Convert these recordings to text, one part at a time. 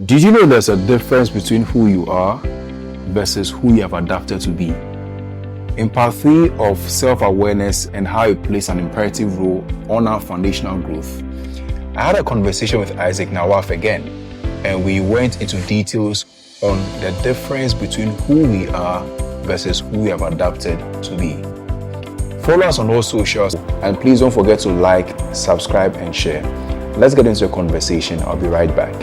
Did you know there's a difference between who you are versus who you have adapted to be? In part 3 of self-awareness and how it plays an imperative role on our foundational growth, I had a conversation with Isaac Nawaf again, and we went into details on the difference between who we are versus who we have adapted to be. Follow us on all socials, and please don't forget to like, subscribe, and share. Let's get into a conversation. I'll be right back.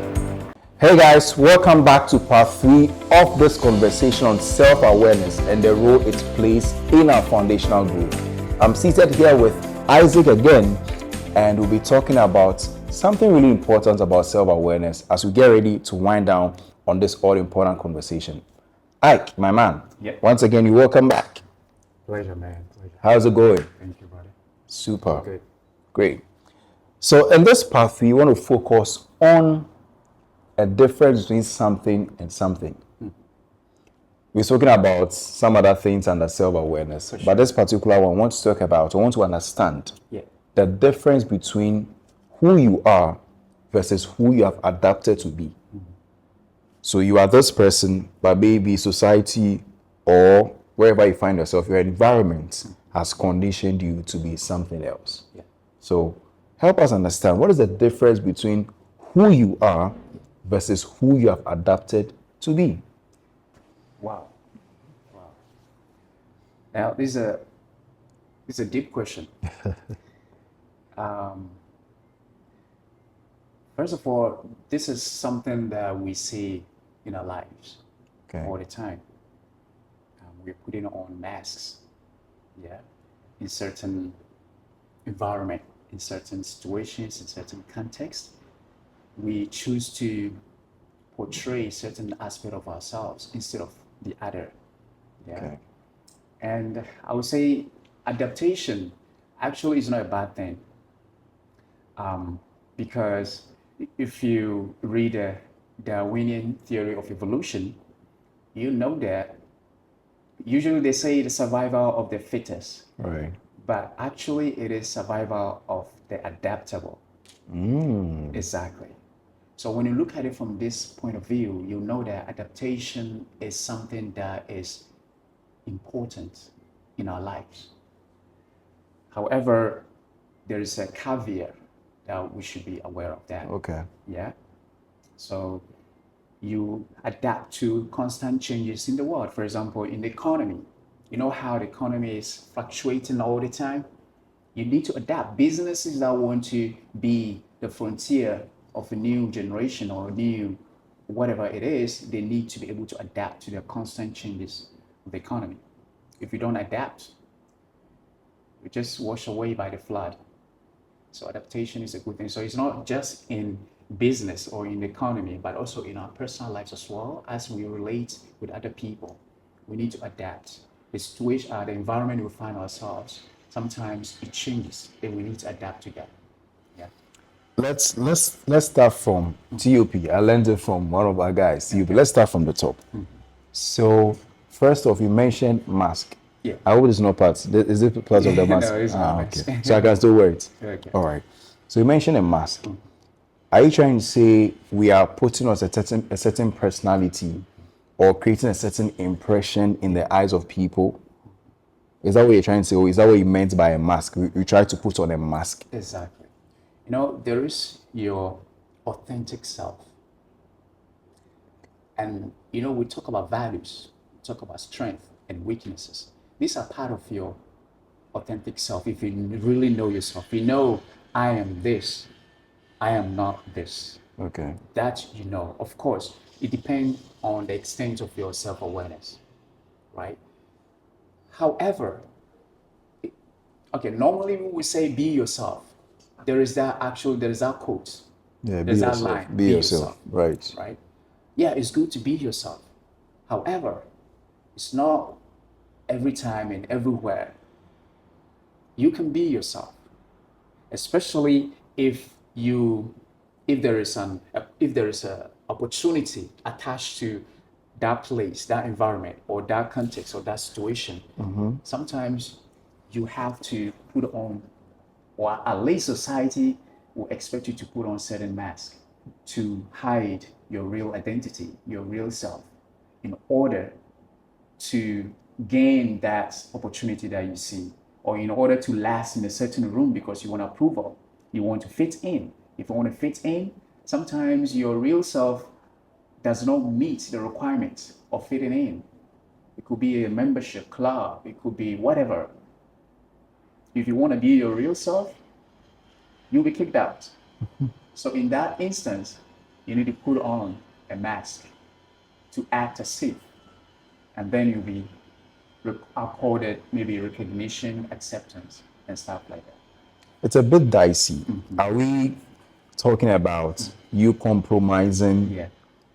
Hey guys, welcome back to part 3 of this conversation on self-awareness and the role it plays in our foundational growth. I'm seated here with Isaac again, and we'll be talking about something really important about self-awareness as we get ready to wind down on this all-important conversation. Ike, my man, Once again, you're welcome back. Pleasure, man. Pleasure. How's it going? Thank you, buddy. Super. Good. Great. So in this part 3, we want to focus on a difference between something and something. We're talking about some other things under self-awareness, sure. But this particular one I want to talk about, I want to understand the difference between who you are versus who you have adapted to be. So you are this person, but maybe society or wherever you find yourself, your environment has conditioned you to be something else. So help us understand, what is the difference between who you are versus who you have adapted to be? Wow. Now, this is a deep question. First of all, this is something that we see in our lives all the time. We're putting on masks, in certain environment, in certain situations, in certain contexts. We choose to portray certain aspect of ourselves instead of the other. And I would say adaptation actually is not a bad thing, because if you read the Darwinian theory of evolution, you know that usually they say the survival of the fittest, right? But actually it is survival of the adaptable. Exactly. So when you look at it from this point of view, you know that adaptation is something that is important in our lives. However, there is a caveat that we should be aware of that. So you adapt to constant changes in the world. For example, in the economy, you know how the economy is fluctuating all the time? You need to adapt. Businesses that want to be the frontier of a new generation or a new whatever it is, they need to be able to adapt to the constant changes of the economy. If you don't adapt, you just wash away by the flood. So adaptation is a good thing. So it's not just in business or in the economy, but also in our personal lives as well. As we relate with other people, we need to adapt. The situation, the environment we find ourselves, sometimes it changes, and we need to adapt to that. Let's start from TOP. I learned it from one of our guys, TOP. Let's start from the top. So first off, you mentioned mask. I hope it's not part. Is it part of the mask? No, it's not mask. Okay. So I can still wear it. All right. So you mentioned a mask. Are you trying to say we are putting on a certain personality or creating a certain impression in the eyes of people? Is that what you're trying to say, or is that what you meant by a mask? We try to put on a mask. Exactly. You know, there is your authentic self. And, you know, we talk about values, we talk about strength and weaknesses. These are part of your authentic self. If you really know yourself, you know, I am this, I am not this. That you know. Of course, it depends on the extent of your self-awareness, right? However, normally we would say be yourself. There is that quote. There's that line. Be yourself. Right. Yeah, it's good to be yourself. However, it's not every time and everywhere you can be yourself, especially if there is a opportunity attached to that place, that environment, or that context, or that situation. Sometimes you have to put on, or at least society will expect you to put on certain masks to hide your real identity, your real self, in order to gain that opportunity that you see, or in order to last in a certain room because you want approval, you want to fit in. If you want to fit in, sometimes your real self does not meet the requirements of fitting in. It could be a membership club, it could be whatever. If you want to be your real self, you'll be kicked out. So in that instance, you need to put on a mask to act as if, and then you'll be accorded maybe recognition, acceptance, and stuff like that. It's a bit dicey. Are we talking about you compromising, Yeah,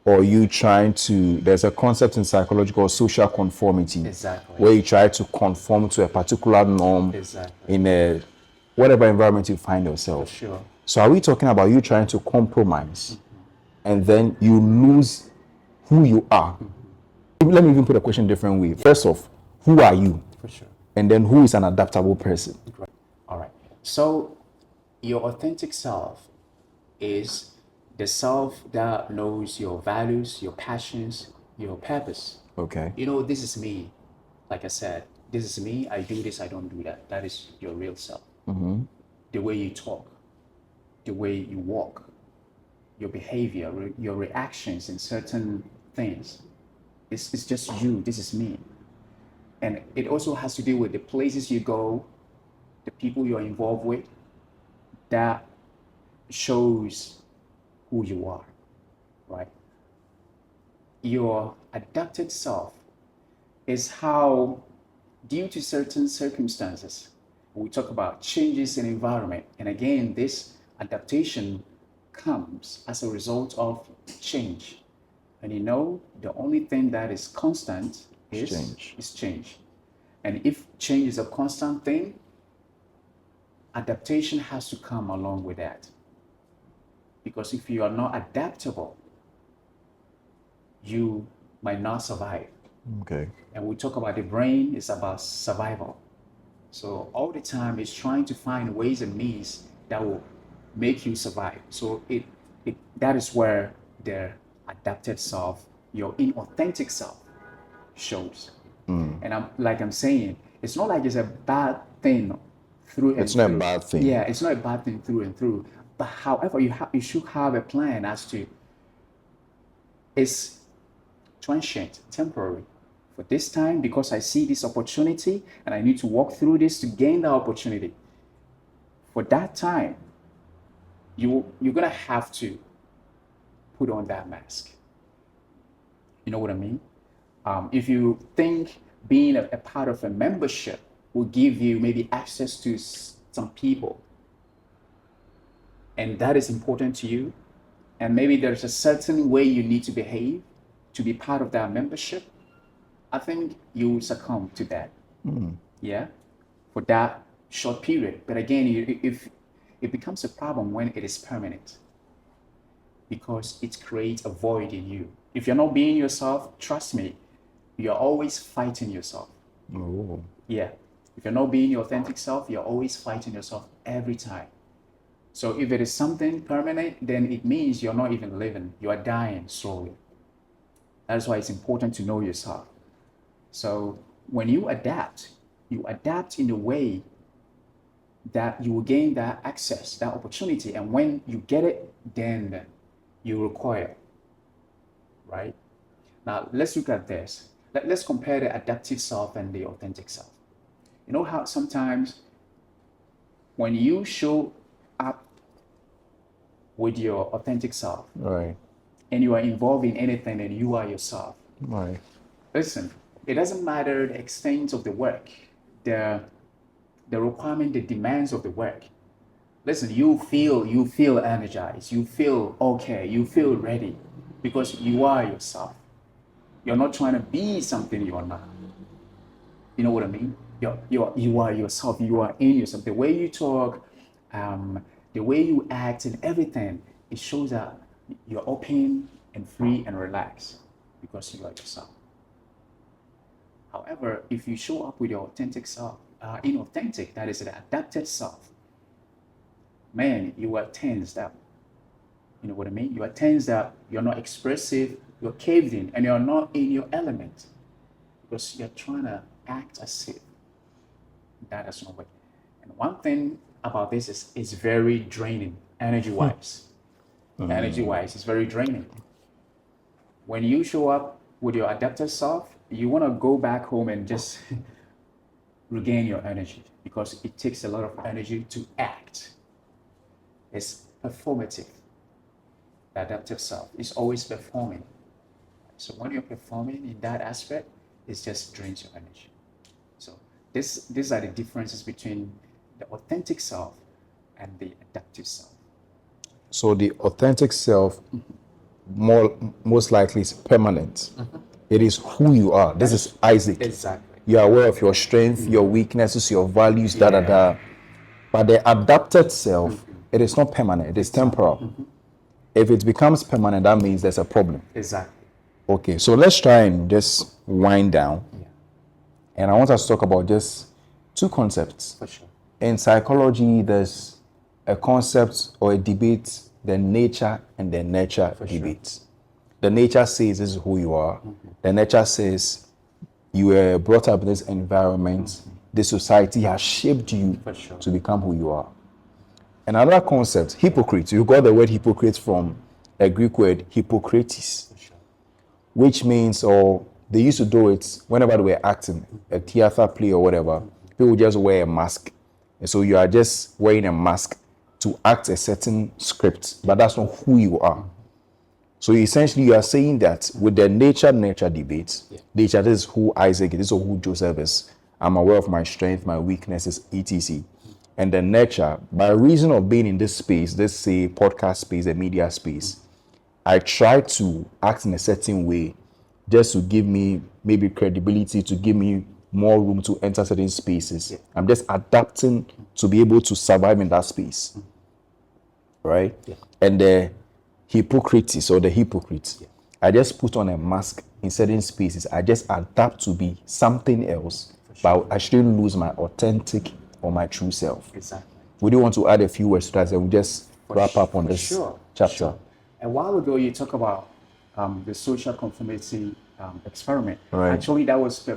or you trying to, there's a concept in psychology called social conformity, exactly. where you try to conform to a particular norm Exactly. in a whatever environment you find yourself. For sure. So are we talking about you trying to compromise and then you lose who you are? Let me even put a question different way. First off, who are you? For sure. And then who is an adaptable person? Right. All right. So your authentic self is the self that knows your values, your passions, your purpose. Okay. You know, this is me. Like I said, this is me. I do this, I don't do that. That is your real self. The way you talk, the way you walk, your behavior, your reactions in certain things. It's just you. This is me. And it also has to do with the places you go, the people you're involved with. That shows who you are, right? Your adapted self is how, due to certain circumstances, we talk about changes in environment. And again, this adaptation comes as a result of change. And you know, the only thing that is constant is change. And if change is a constant thing, adaptation has to come along with that. Because if you are not adaptable, you might not survive. Okay. And we talk about the brain, it's about survival. So all the time it's trying to find ways and means that will make you survive. So that is where the adapted self, your inauthentic self, shows. And I'm saying, it's not like it's a bad thing through and through. It's not a bad thing. Yeah, it's not a bad thing through and through. But however, you should have a plan as to, it's transient, temporary. For this time, because I see this opportunity and I need to walk through this to gain the opportunity. For that time, you're gonna have to put on that mask. You know what I mean? If you think being a part of a membership will give you maybe access to some people, and that is important to you, and maybe there's a certain way you need to behave to be part of that membership, I think you will succumb to that. Yeah, for that short period. But again, if it becomes a problem when it is permanent, because it creates a void in you. If you're not being yourself, trust me, you're always fighting yourself. Oh. Yeah. If you're not being your authentic self, you're always fighting yourself every time. So if it is something permanent, then it means you're not even living. You are dying slowly. That's why it's important to know yourself. So when you adapt in a way that you will gain that access, that opportunity. And when you get it, then you require, right? Now, let's look at this. Let's compare the adaptive self and the authentic self. You know how sometimes when you show up with your authentic self, Right. and you are involved in anything and you are yourself, Right. listen, it doesn't matter the extent of the work, the requirement, the demands of the work. Listen, you feel energized, you feel okay, you feel ready, because you are yourself. You're not trying to be something you are not. You know what I mean? You are yourself. You are in yourself. The way you talk, the way you act, and everything, it shows that you're open and free and relaxed because you are yourself. However, if you show up with your authentic self, inauthentic, that is the adapted self, man, you are tensed up. You know what I mean? You are tense that you're not expressive, you're caved in, and you're not in your element because you're trying to act as if that does not work. And one thing about this is it's very draining energy wise. Energy wise, it's very draining. When you show up with your adaptive self, you want to go back home and just regain your energy because it takes a lot of energy to act. It's performative. The adaptive self is always performing. So when you're performing in that aspect, it just drains your energy. So these are the differences between the authentic self and the adaptive self. So the authentic self most likely is permanent. It is who you are. This is Isaac. Exactly. You are aware of your strength, your weaknesses, your values, da da da. But the adapted self, it is not permanent, it is temporal. If it becomes permanent, that means there's a problem. Exactly. Okay, so let's try and just wind down. Yeah, And I want us to talk about just two concepts. for sure. In psychology, there's a concept or a debate, the nature and the nurture debate. The nature says this is who you are. The nurture says you were brought up in this environment. The society has shaped you For sure. to become who you are. Another concept, hypocrite. You got the word hypocrite from a Greek word, Hippocrates, For sure. which means, or they used to do it whenever they were acting, a theater play or whatever, people would just wear a mask. And so you are just wearing a mask to act a certain script, but that's not who you are. So essentially you are saying that with the nature debate, nature, this is who Isaac is, this is who Joseph is. I'm aware of my strength, my weaknesses, etc. And the nurture, by reason of being in this space, let's say podcast space, the media space, I try to act in a certain way just to give me maybe credibility, to give me more room to enter certain spaces. I'm just adapting to be able to survive in that space. Right? And the Hippocrates or the hypocrite, I just put on a mask in certain spaces. I just adapt to be something else, but I shouldn't lose my authentic or my true self. Exactly. Would you want to add a few words to that and we'll just wrap up on this chapter? Sure. A while ago, you talk about the social conformity experiment. Right. Actually, that was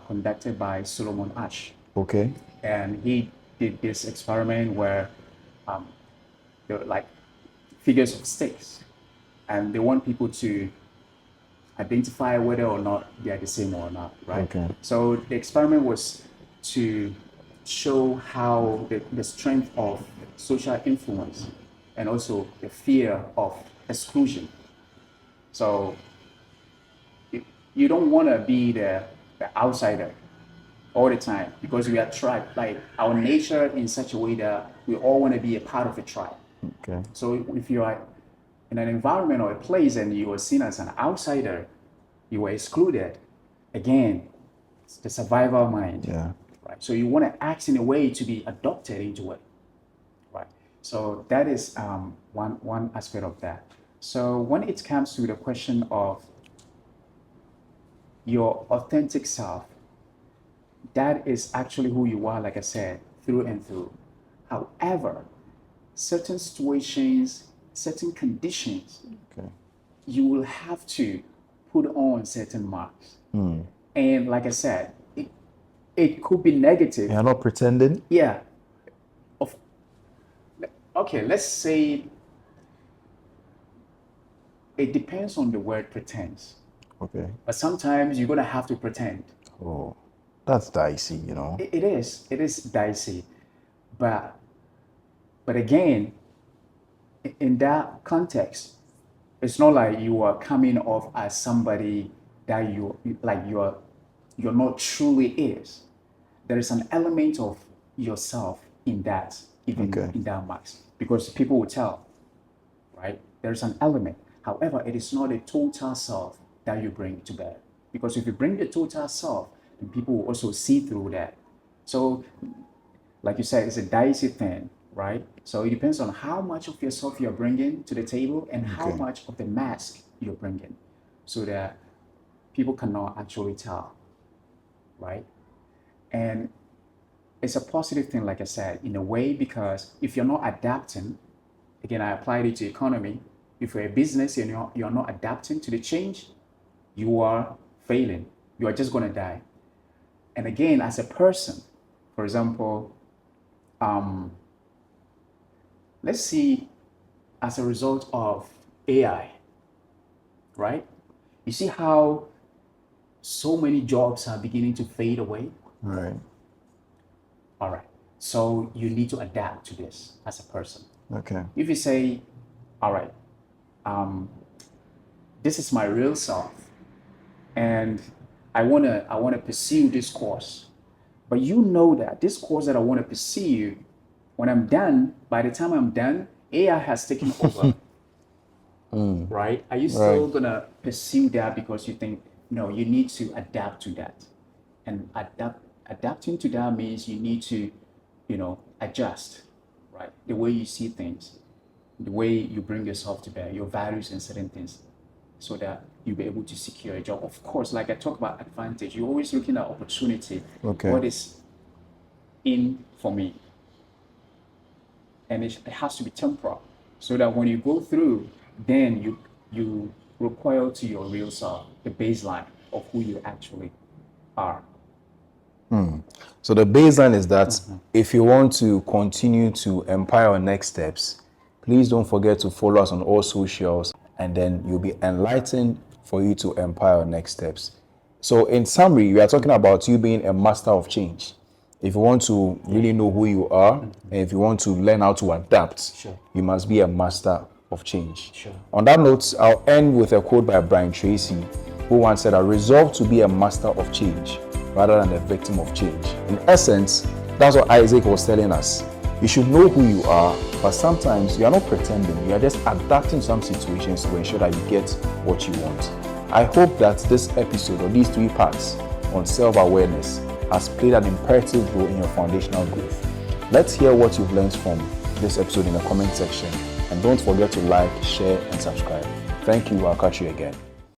conducted by Solomon Asch. Okay. And he did this experiment where there were like figures of sticks, and they want people to identify whether or not they are the same or not, right? Okay. So the experiment was to show how the strength of social influence and also the fear of exclusion. So you don't want to be the outsider all the time because we are tribe, like our nature in such a way that we all want to be a part of a tribe. Okay. So if you are in an environment or a place and you are seen as an outsider, you were excluded. Again, it's the survival mind. Yeah. Right. So you want to act in a way to be adopted into it. Right. So that is one aspect of that. So when it comes to the question of your authentic self, that is actually who you are, like I said, through and through. However, certain situations, certain conditions, you will have to put on certain marks. And like I said, it could be negative. You're not pretending? Yeah. Okay, let's say it depends on the word pretends. Okay. But sometimes you're going to have to pretend. Oh, that's dicey, you know. It is dicey. But again, in that context, it's not like you are coming off as somebody that you're not truly is. There is an element of yourself in that, even in that mask, because people will tell, right? There's an element. However, it is not a total self that you bring to bear, because if you bring the total self, then people will also see through that. So, like you said, it's a dicey thing, right? So it depends on how much of yourself you're bringing to the table and how much of the mask you're bringing, so that people cannot actually tell, right? And it's a positive thing, like I said, in a way, because if you're not adapting, again, I applied it to economy. If you're a business and you're not adapting to the change, you are failing. You are just going to die. And again, as a person, for example, let's see, as a result of AI, right? You see how so many jobs are beginning to fade away? Right. All right. So you need to adapt to this as a person. Okay. If you say, all right, this is my real self, and I wanna pursue this course, but you know that this course that I want to pursue, when I'm done, by the time I'm done, AI has taken over. Right? Are you still gonna pursue that because you think no? You need to adapt to that, and adapting to that means you need to, adjust, right? The way you see things, the way you bring yourself to bear, your values and certain things, so that you'll be able to secure a job. Of course, like I talk about advantage, you're always looking at opportunity. Okay. What is in for me? And it has to be temporal, so that when you go through, then you recoil to your real self, the baseline of who you actually are. So the baseline is that if you want to continue to empower our next steps, please don't forget to follow us on all socials, and then you'll be enlightened for you to empower our next steps. So in summary, we are talking about you being a master of change. If you want to really know who you are, and if you want to learn how to adapt, Sure. you must be a master of change. Sure. On that note, I'll end with a quote by Brian Tracy, who once said, "I resolve to be a master of change rather than a victim of change." In essence, that's what Isaac was telling us. You should know who you are, but sometimes you are not pretending. You are just adapting some situations to ensure that you get what you want. I hope that this episode, or these 3 parts on self-awareness, has played an imperative role in your foundational growth. Let's hear what you've learned from this episode in the comment section. And don't forget to like, share, and subscribe. Thank you. I'll catch you again.